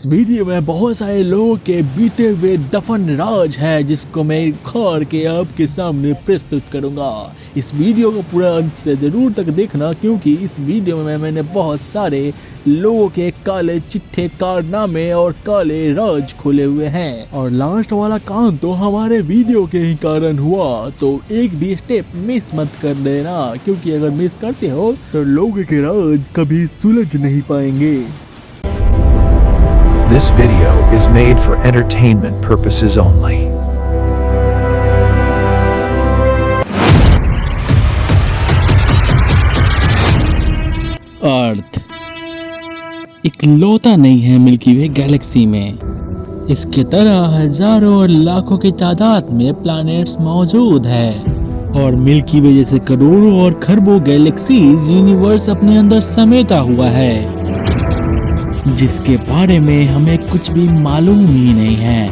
इस वीडियो में बहुत सारे लोगों के बीते हुए दफन राज है जिसको मैं उखाड़ के आपके सामने प्रस्तुत करूंगा। इस वीडियो को पूरा अंत से जरूर तक देखना क्योंकि इस वीडियो में मैंने बहुत सारे लोगों के काले चिट्ठे कारनामे और काले राज खोले हुए हैं और लास्ट वाला काम तो हमारे वीडियो के ही कारण हुआ, तो एक भी स्टेप मिस मत कर देना क्योंकि अगर मिस करते हो तो लोगों के राज कभी सुलझ नहीं पाएंगे। This video is made for entertainment purposes only. अर्थ इकलौता नहीं है मिल्की वे गैलेक्सी में। इसके तरह हजारों और लाखों की तादाद में प्लैनेट्स मौजूद है और मिल्की वे जैसे करोड़ों और खरबों गैलेक्सीज यूनिवर्स अपने अंदर समेटा हुआ है जिसके बारे में हमें कुछ भी मालूम ही नहीं है।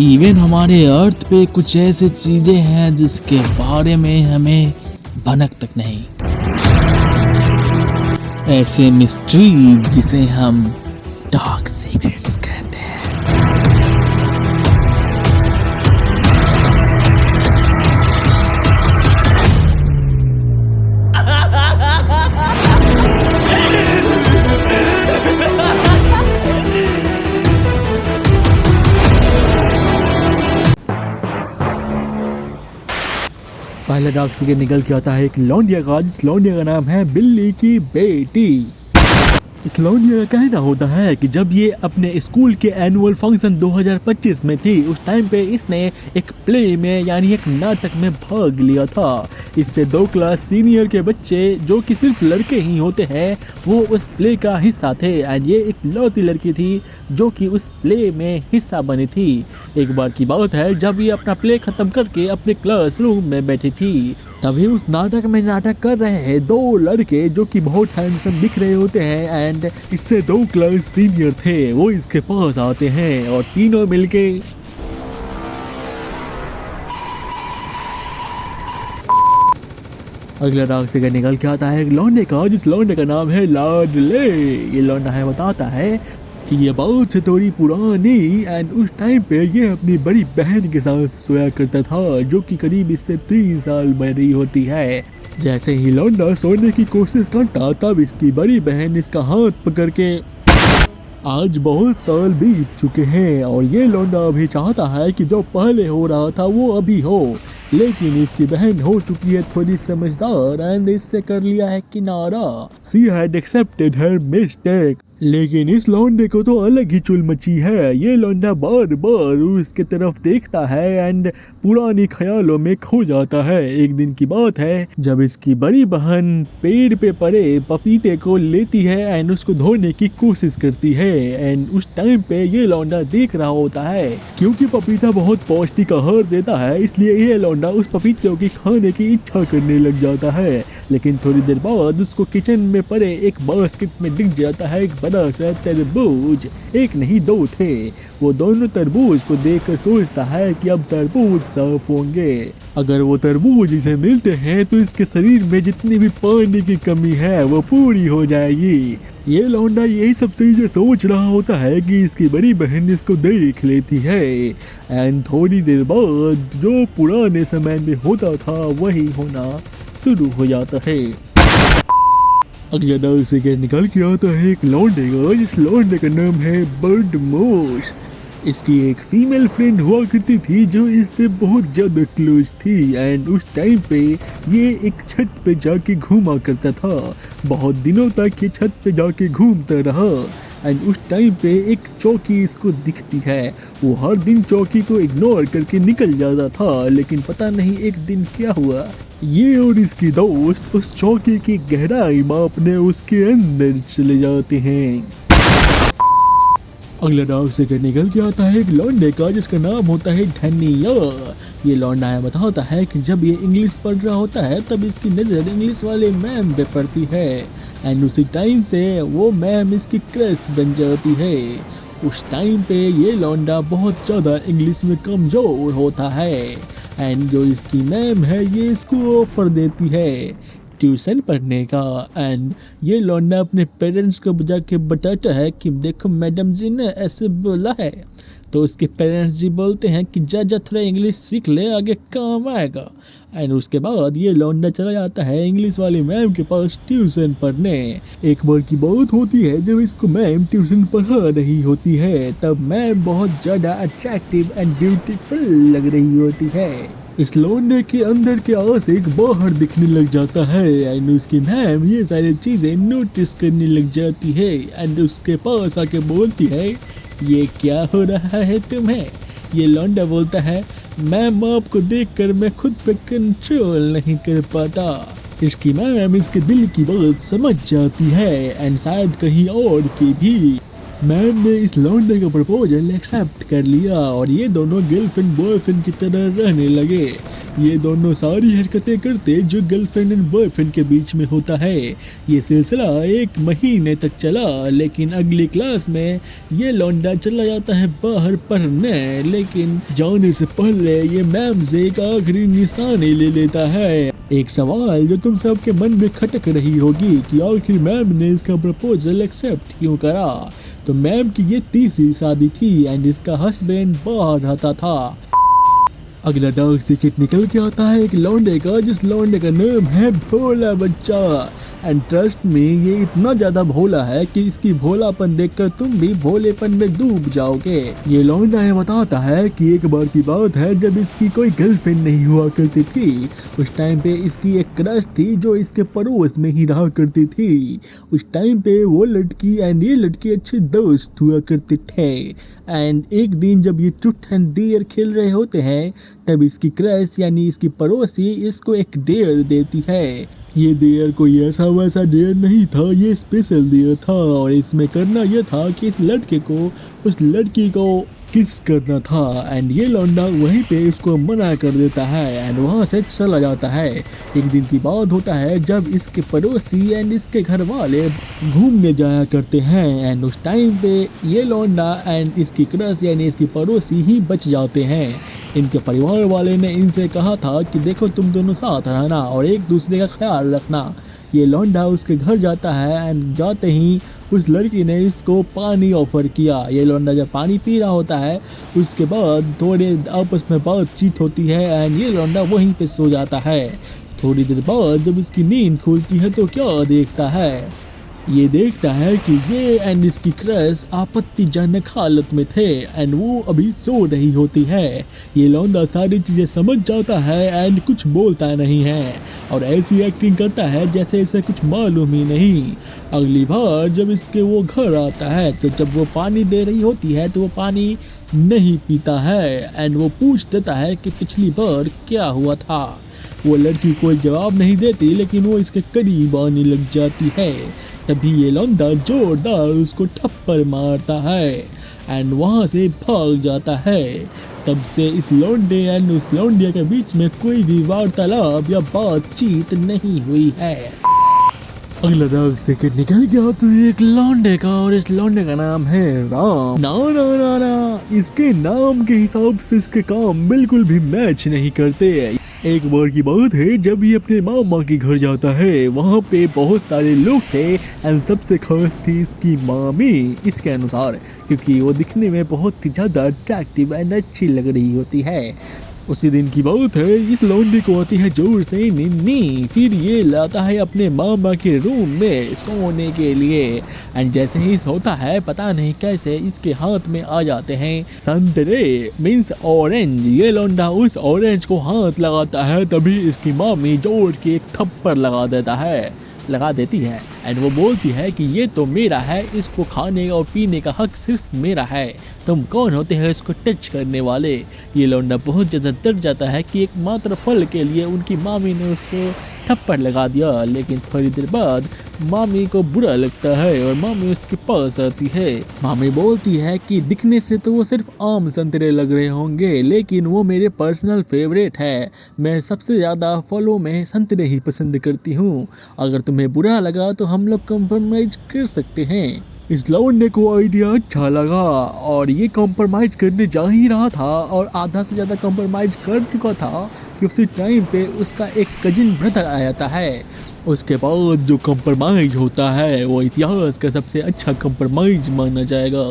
इवन हमारे अर्थ पे कुछ ऐसी चीजें हैं जिसके बारे में हमें भनक तक नहीं। ऐसे मिस्ट्रीज जिसे हम डार्क सीक्रेट्स कहते हैं। पहले डार्क सीक्रेट निकल के आता है एक लौंडिया का, जिस लौंडिया का नाम है बिल्ली की बेटी। इस लौंडिया का कहना होता है कि जब ये अपने स्कूल के एनुअल फंक्शन 2025 में थी उस टाइम पे इसने एक प्ले में यानी एक नाटक में भाग लिया था। इससे 2 क्लास सीनियर के बच्चे जो कि सिर्फ लड़के ही होते हैं वो उस प्ले का हिस्सा थे एंड ये एक लौती लड़की थी जो कि उस प्ले में हिस्सा बनी थी। एक बार की बात है जब ये अपना प्ले खत्म करके अपने क्लासरूम में बैठी थी तभी उस नाटक में नाटक कर रहे हैं 2 लड़के जो कि बहुत हैंडसम दिख रहे होते हैं एंड इससे 2 क्लास सीनियर थे। वो इसके पास आते हैं और तीनों मिलके अगला डार्क सीक्रेट निकल के आता है एक लौंडे का, जिस लौंडे का नाम है लाडले। ये लौंडा है बताता है कि ये बात है थोड़ी पुरानी एंड उस टाइम पे ये अपनी बड़ी बहन के साथ सोया करता था जो कि करीब इससे 3 साल बड़ी होती है। जैसे ही लौंडा सोने की कोशिश करता तब इसकी बड़ी बहन इसका हाथ पकड़ के आज बहुत साल बीत चुके हैं और ये लौंडा अभी चाहता है कि जो पहले हो रहा था वो अभी हो, लेकिन इसकी बहन हो चुकी है थोड़ी समझदार एंड इससे कर लिया है किनारा। She had accepted her mistake. लेकिन इस लौंडे को तो अलग ही चुल मची है। ये लौंडा बार बार उसके तरफ देखता है एंड पुरानी ख्यालों में खो जाता है। एक दिन की बात है जब इसकी बड़ी बहन पेड़ पे पड़े पपीते को लेती है एंड उसको धोने की कोशिश करती है एंड उस टाइम पे ये लौंडा देख रहा होता है क्योंकि पपीता बहुत पौष्टिक आहार देता है इसलिए ये लौंडा उस पपीते की खाने की इच्छा करने लग जाता है। लेकिन थोड़ी देर बाद उसको किचन में पड़े एक बास्केट में दिख जाता है एक बड़ा सा तरबूज। एक नहीं 2 थे। वो दोनों तरबूज को देखकर सोचता है कि अब तरबूज साफ होंगे। अगर वो तरबूज इसे मिलते हैं तो इसके शरीर में जितनी भी पानी की कमी है वो पूरी हो जाएगी। ये लौंडा यही सब चीजें सोच रहा होता है कि इसकी बड़ी बहन इसको देख लेती है एंड थोड़ी देर बाद जो पुराने समय में होता था वही होना शुरू हो जाता है। अगला डार्क सीक्रेट निकल के आता है एक लौंडे का, जिस लौंडे का नाम है बर्डमोश। इसकी एक फीमेल फ्रेंड हुआ करती थी जो इससे बहुत ज़्यादा क्लोज थी एंड उस टाइम पे ये एक छत पे जाके घूमा करता था। बहुत दिनों तक ये छत पे जाके घूमता रहा एंड उस टाइम पे एक चौकी इसको दिखती है। वो हर दिन चौकी को इग्नोर करके निकल जाता था लेकिन पता नहीं एक दिन क्या हुआ, ये और इसकी दोस्त उस चौकी की गहराई मापने उसके अंदर चले जाते हैं। अगला डार्क सीक्रेट निकल के आता है एक लौंडे का, जिसका नाम होता है धनिया। ये लौंडा है बताता है कि जब ये इंग्लिश पढ़ रहा होता है तब इसकी नज़र इंग्लिश वाले मैम पे पड़ती है एंड उसी टाइम से वो मैम इसकी क्रश बन जाती है। उस टाइम पे ये लौंडा बहुत ज़्यादा इंग्लिश में कमज़ोर होता है एंड जो इसकी मैम है ये इसको ऑफर देती है ट्यूशन पढ़ने का। एंड ये लौंडा अपने पेरेंट्स को जाके बताता है कि देखो मैडम जी ने ऐसे बोला है। तो उसके पेरेंट्स जी बोलते हैं कि जा जा थोड़ा इंग्लिश सीख ले, आगे काम आएगा। एंड उसके बाद ये लौंडा चला जाता है इंग्लिश वाली मैम के पास ट्यूशन पढ़ने। एक बार की बात होती है जब इसको मैम ट्यूशन पढ़ा रही होती है, तब मैम बहुत ज़्यादा अट्रैक्टिव एंड ब्यूटीफुल लग रही होती है। इस लौंडे के अंदर के आशिक बाहर दिखने लग जाता है एंड उसकी मैम ये सारी चीज़ें नोटिस करने लग जाती है एंड उसके पास आके बोलती है ये क्या हो रहा है तुम्हें। ये लौंडा बोलता है मैम आपको देखकर मैं खुद पे कंट्रोल नहीं कर पाता। इसकी मैम इसके दिल की बात समझ जाती है एंड शायद कहीं और की भी। मैम ने इस लौंडे का प्रपोजल एक्सेप्ट कर लिया और ये दोनों गर्लफ्रेंड बॉयफ्रेंड की तरह रहने लगे। ये दोनों सारी हरकतें करते जो गर्लफ्रेंड एंड बॉयफ्रेंड के बीच में होता है। ये सिलसिला 1 महीने तक चला, लेकिन अगली क्लास में ये लौंडा चला जाता है बाहर पढ़ने, लेकिन जाने से पहले ये मैम से एक आखिरी निशानी ले लेता है। एक सवाल जो तुम सबके मन में खटक रही होगी कि आखिर मैम ने इसका प्रपोजल एक्सेप्ट क्यों करा। तो मैम की ये तीसरी शादी थी एंड इसका हस्बैंड बाहर रहता था। अगला डार्क सीक्रेट निकल के आता है एक लौंडे का, जिस लौंडे का नाम है भोला बच्चा। एंड ट्रस्ट में ये इतना ज्यादा भोला है कि इसकी भोलापन देखकर तुम भी भोलेपन में डूब जाओगे। ये लौंडा ये बताता है कि एक बार की बात है जब इसकी कोई गर्लफ्रेंड नहीं हुआ करती थी। उस टाइम पे इसकी एक क्रश थी जो इसके पड़ोस में ही रहा करती थी। उस टाइम पे वो लड़की एंड ये लड़की अच्छे दोस्त हुआ करते थे। एंड एक दिन जब ये ट्रूथ एंड डेयर खेल रहे होते हैं, तब इसकी क्रश यानी इसकी पड़ोसी इसको एक डेयर देती है। ये डेयर कोई ऐसा वैसा डेयर नहीं था, ये स्पेशल डेयर था और इसमें करना यह था कि इस लड़के को उस लड़की को किस करना था। एंड ये लौंडा वहीं पे उसको मना कर देता है एंड वहाँ से चला जाता है। एक दिन की बात होता है जब इसके पड़ोसी एंड इसके घर वाले घूमने जाया करते हैं एंड उस टाइम पे ये लौंडा एंड इसकी क्रश यानी इसकी पड़ोसी ही बच जाते हैं। इनके परिवार वाले ने इनसे कहा था कि देखो तुम दोनों साथ रहना और एक दूसरे का ख्याल रखना। ये लौंडा उसके घर जाता है एंड जाते ही उस लड़की ने इसको पानी ऑफर किया। ये लौंडा जब पानी पी रहा होता है उसके बाद थोड़े आपस में बातचीत होती है एंड ये लौंडा वहीं पे सो जाता है। थोड़ी देर बाद जब इसकी नींद खुलती है तो क्या देखता है, ये देखता है कि ये एंड इसकी क्रश आपत्तिजनक हालत में थे एंड वो अभी सो रही होती है। ये लौंडा सारी चीज़ें समझ जाता है एंड कुछ बोलता नहीं है और ऐसी एक्टिंग करता है जैसे इसे कुछ मालूम ही नहीं। अगली बार जब इसके वो घर आता है तो जब वो पानी दे रही होती है तो वो पानी नहीं पीता है एंड वो पूछ देता है कि पिछली बार क्या हुआ था। वो लड़की कोई जवाब नहीं देती लेकिन वो इसके करीब आने लग जाती है। तभी ये लौंडा जोरदार उसको थप्पड़ मारता है एंड वहाँ से भाग जाता है। तब से इस लौंडे एंड उस लौंडिया के बीच में कोई भी वार्तालाप या बातचीत नहीं हुई है। अगला डार्क सीक्रेट निकल गया तो एक लौंडे का और इस लौंडे का नाम है राम। ना ना ना ना, इसके नाम के हिसाब से इसके काम बिल्कुल भी मैच नहीं करते। एक बार की बात है जब ये अपने मामा के घर जाता है, वहाँ पे बहुत सारे लोग थे एंड सबसे खास थी इसकी मामी इसके अनुसार, क्योंकि वो दिखने में बहुत ही ज़्यादा अट्रैक्टिव एंड अच्छी लग रही होती है। उसी दिन की बात है, इस लौंडे को आती है जोर से निन्नी। फिर ये लाता है अपने मामा के रूम में सोने के लिए एंड जैसे ही सोता है पता नहीं कैसे इसके हाथ में आ जाते हैं संतरे मीन्स ऑरेंज। ये लौंडा उस ऑरेंज को हाथ लगाता है तभी इसकी मामी जोर के एक थप्पड़ लगा देती है एंड वो बोलती है कि ये तो मेरा है, इसको खाने और पीने का हक सिर्फ मेरा है, तुम कौन होते हैं इसको टच करने वाले। ये लौंडा बहुत ज़्यादा डर जाता है कि एक मात्र फल के लिए उनकी मामी ने उसको थप्पड़ लगा दिया। लेकिन थोड़ी देर बाद मामी को बुरा लगता है और मामी उसके पास आती है। मामी बोलती है कि दिखने से तो वो सिर्फ आम संतरे लग रहे होंगे लेकिन वो मेरे पर्सनल फेवरेट है, मैं सबसे ज़्यादा फलों में संतरे ही पसंद करती हूँ, अगर तुम्हें बुरा लगा तो हम लोग कॉम्प्रोमाइज कर सकते हैं। इस लौंडे को आइडिया अच्छा लगा और ये कॉम्प्रोमाइज़ करने जा ही रहा था और आधा से ज़्यादा कॉम्प्रोमाइज़ कर चुका था कि उसी टाइम पे उसका एक कजिन ब्रदर आ जाता है। उसके बाद जो कंप्रोमाइज होता है वो इतिहास का सबसे अच्छा कंप्रोमाइज माना जाएगा।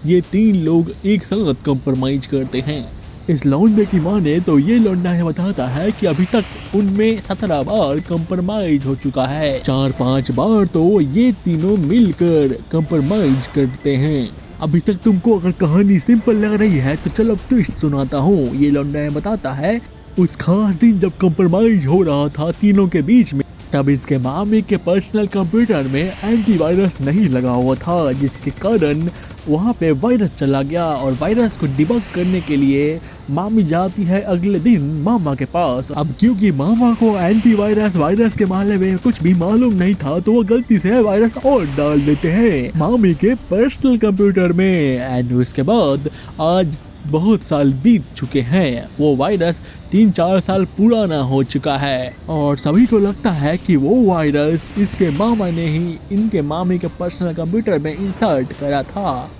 ये 3 लोग एक साथ कंप्रोमाइज करते हैं। इस लौंडे की माने तो ये लौंडा है बताता है कि अभी तक उनमें 17 बार कंप्रोमाइज हो चुका है। 4-5 बार तो ये तीनों मिलकर कंप्रोमाइज करते हैं। अभी तक तुमको अगर कहानी सिंपल लग रही है तो चलो ट्विस्ट सुनाता हूँ। ये लौंडा है बताता है उस खास दिन जब कंप्रोमाइज हो रहा था तीनों के बीच में, तब इसके मामी के पर्सनल कंप्यूटर में एंटीवायरस नहीं लगा हुआ था, जिसके कारण वहाँ पे वायरस चला गया। और वायरस को डिबग करने के लिए मामी जाती है अगले दिन मामा के पास। अब क्योंकि मामा को एंटीवायरस वायरस के बारे में कुछ भी मालूम नहीं था तो वो गलती से वायरस और डाल देते हैं मामी के पर्सनल कंप्यूटर में। एंड उसके बाद आज बहुत साल बीत चुके हैं, वो वायरस 3-4 साल पुराना हो चुका है और सभी को लगता है कि वो वायरस इसके मामा ने ही इनके मामी के पर्सनल कंप्यूटर में इंसर्ट करा था।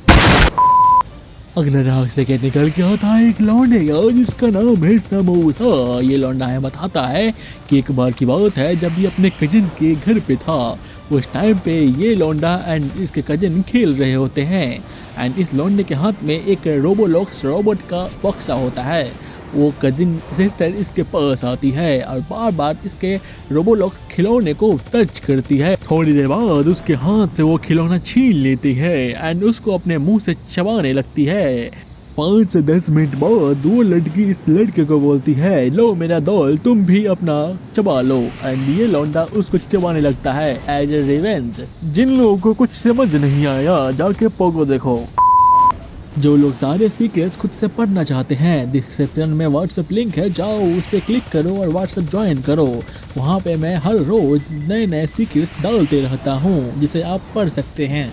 अगले राग से के निकल के आता है एक लौंडे का जिसका नाम है समोसा। ये लौंडा है बताता है कि एक बार की बात है जब ये अपने कजिन के घर पे था। उस टाइम पे ये लौंडा एंड इसके कजिन खेल रहे होते हैं एंड इस लौंडे के हाथ में एक रोबोलॉक्स रोबोट का बक्सा होता है। वो कजिन सिस्टर इसके पास आती है और बार बार इसके रोबोलॉक्स खिलौने को टच करती है। थोड़ी देर बाद उसके हाथ से वो खिलौना छीन लेती है एंड उसको अपने मुंह से चबाने लगती है। 5 से 10 मिनट बाद वो लड़की इस लड़के को बोलती है, लो मेरा दोल तुम भी अपना चबा लो। एंड ये लौंडा उसको चबाने लगता है एज ए रिवेंज। जिन लोगों को कुछ समझ नहीं आया जाके पोगो देखो। जो लोग सारे सीक्रेट्स खुद से पढ़ना चाहते हैं, डिस्क्रिप्शन में व्हाट्सएप लिंक है, जाओ उस पर क्लिक करो और व्हाट्सएप ज्वाइन करो। वहाँ पे मैं हर रोज नए नए सीक्रेट्स डालते रहता हूँ जिसे आप पढ़ सकते हैं।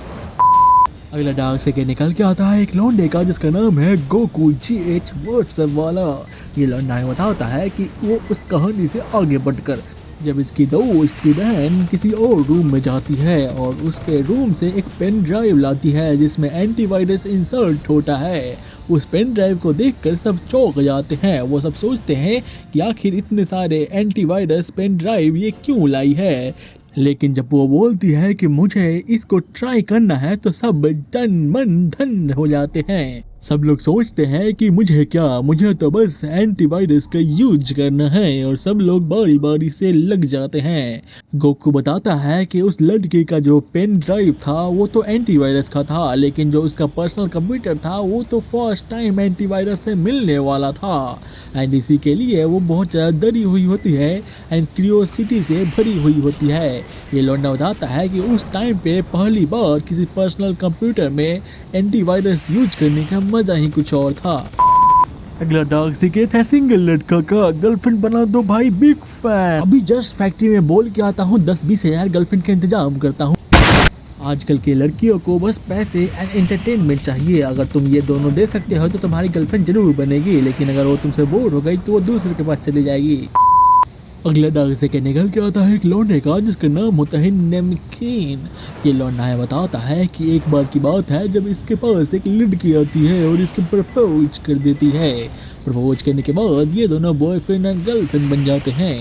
अगला डार्क से के निकल के आता है एक लौंडे का जिसका नाम है गोकू GH व्हाट्सएप वाला। ये लौंडा बताता है कि वो उस कहानी से आगे बढ़कर जब इसकी दोस्त की बहन किसी और रूम में जाती है और उसके रूम से एक पेन ड्राइव लाती है जिसमें एंटीवायरस इंसर्ट होता है। उस पेन ड्राइव को देखकर सब चौंक जाते हैं। वो सब सोचते हैं कि आखिर इतने सारे एंटीवायरस पेन ड्राइव ये क्यों लाई है, लेकिन जब वो बोलती है कि मुझे इसको ट्राई करना है तो सब तन मन धन हो जाते हैं। सब लोग सोचते हैं कि मुझे क्या, मुझे तो बस एंटीवायरस का यूज करना है और सब लोग बारी बारी से लग जाते हैं। गोकू बताता है कि उस लड़की का जो पेन ड्राइव था वो तो एंटीवायरस का था, लेकिन जो उसका पर्सनल कंप्यूटर था वो तो फर्स्ट टाइम एंटीवायरस से मिलने वाला था एंड इसी के लिए वो बहुत ज़्यादा डरी हुई होती है एंड क्यूरियोसिटी से भरी हुई होती है। ये लौंडा बताता है कि उस टाइम पे पहली बार किसी पर्सनल कंप्यूटर में एंटीवायरस यूज करने का मजा ही कुछ और था। अगला डार्क सीक्रेट है सिंगल लड़का का गर्लफ्रेंड बना दो भाई, बिग फैन। अभी जस्ट फैक्ट्री में बोल के आता हूँ 10-20 हज़ार गर्लफ्रेंड का इंतजाम करता हूँ। आजकल की लड़कियों को बस पैसे एंड एंटरटेनमेंट चाहिए। अगर तुम ये दोनों दे सकते हो तो तुम्हारी गर्लफ्रेंड जरूर बनेगी, लेकिन अगर वो तुमसे बोर हो गई तो वो दूसरे के पास चली जाएगी। अगला डार्क से के निकल के आता है एक लौंडे का जिसका नाम होता है नमकीन। ये लौंडा है बताता है कि एक बार की बात है जब इसके पास एक लड़की आती है और इसके प्रपोज कर देती है। प्रपोज करने के बाद ये दोनों बॉयफ्रेंड एंड गर्लफ्रेंड बन जाते हैं।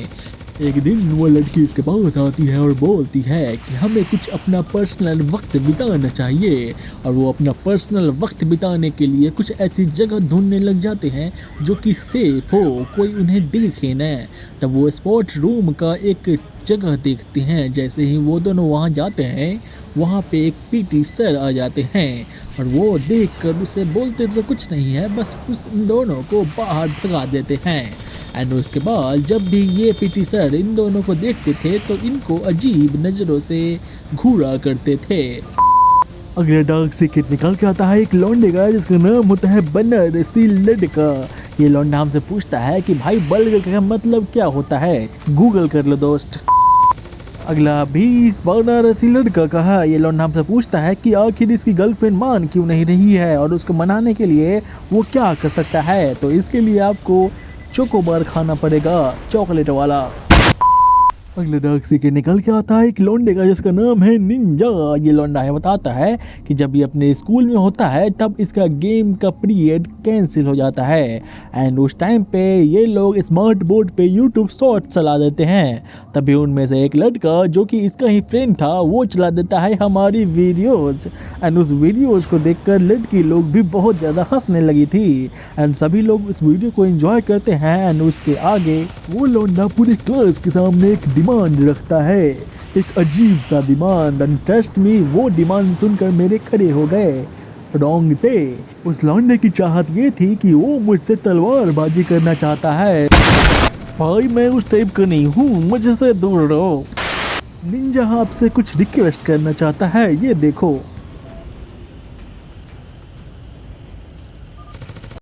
एक दिन वो लड़की इसके पास आती है और बोलती है कि हमें कुछ अपना पर्सनल वक्त बिताना चाहिए और वो अपना पर्सनल वक्त बिताने के लिए कुछ ऐसी जगह ढूंढने लग जाते हैं जो कि सेफ हो, कोई उन्हें देखे न। तब वो स्पोर्ट्स रूम का एक जगह देखते हैं। जैसे ही वो दोनों वहाँ जाते हैं वहाँ पे एक PT सर आ जाते हैं और वो देखकर उसे बोलते तो कुछ नहीं है, बस उस इन दोनों को बाहर भगा देते हैं। एंड उसके बाद जब भी ये PT सर इन दोनों को देखते थे तो इनको अजीब नज़रों से घूरा करते थे। अगला डार्क सीक्रेट निकल के आता है एक लौंडे का जिसका नाम होता है बनारसी लड़का। ये लौंडा हमसे पूछता है कि भाई बर्गर का मतलब क्या होता है, गूगल कर लो दोस्त। अगला भी इस बनारसी लड़का का है। ये लौंडा हमसे पूछता है कि आखिर इसकी गर्लफ्रेंड मान क्यों नहीं रही है और उसको मनाने के लिए वो क्या कर सकता है। तो इसके लिए आपको चोकोबार खाना पड़ेगा, चॉकलेट वाला। अगले डार्क सीक्रेट निकल के आता है एक लौंडे का जिसका नाम है निंजा। ये लौंडा है बताता है कि जब ये अपने स्कूल में होता है तब इसका गेम का पीरियड कैंसिल हो जाता है एंड उस टाइम पे ये लोग स्मार्ट बोर्ड पे यूट्यूब शॉर्ट चला देते हैं। तभी उनमें से एक लड़का जो कि इसका ही फ्रेंड था वो चला देता है हमारी वीडियोज़ एंड उस वीडियोज़ को देखकर लड़की लोग भी बहुत ज़्यादा हंसने लगी थी एंड सभी लोग इस वीडियो को एंजॉय करते हैं एंड उसके आगे वो लौंडा पूरे क्लास के सामने एक डिमांड रखता है, एक अजीब सा डिमांड एंड ट्रस्ट मी वो डिमांड सुनकर मेरे खड़े हो गए रोंगटे। उस लौंडे की चाहत ये थी कि वो मुझसे तलवारबाजी करना चाहता है। भाई मैं उस टाइप का नहीं हूँ, मुझसे दूर रहो। निंजा आपसे कुछ रिक्वेस्ट करना चाहता है, ये देखो।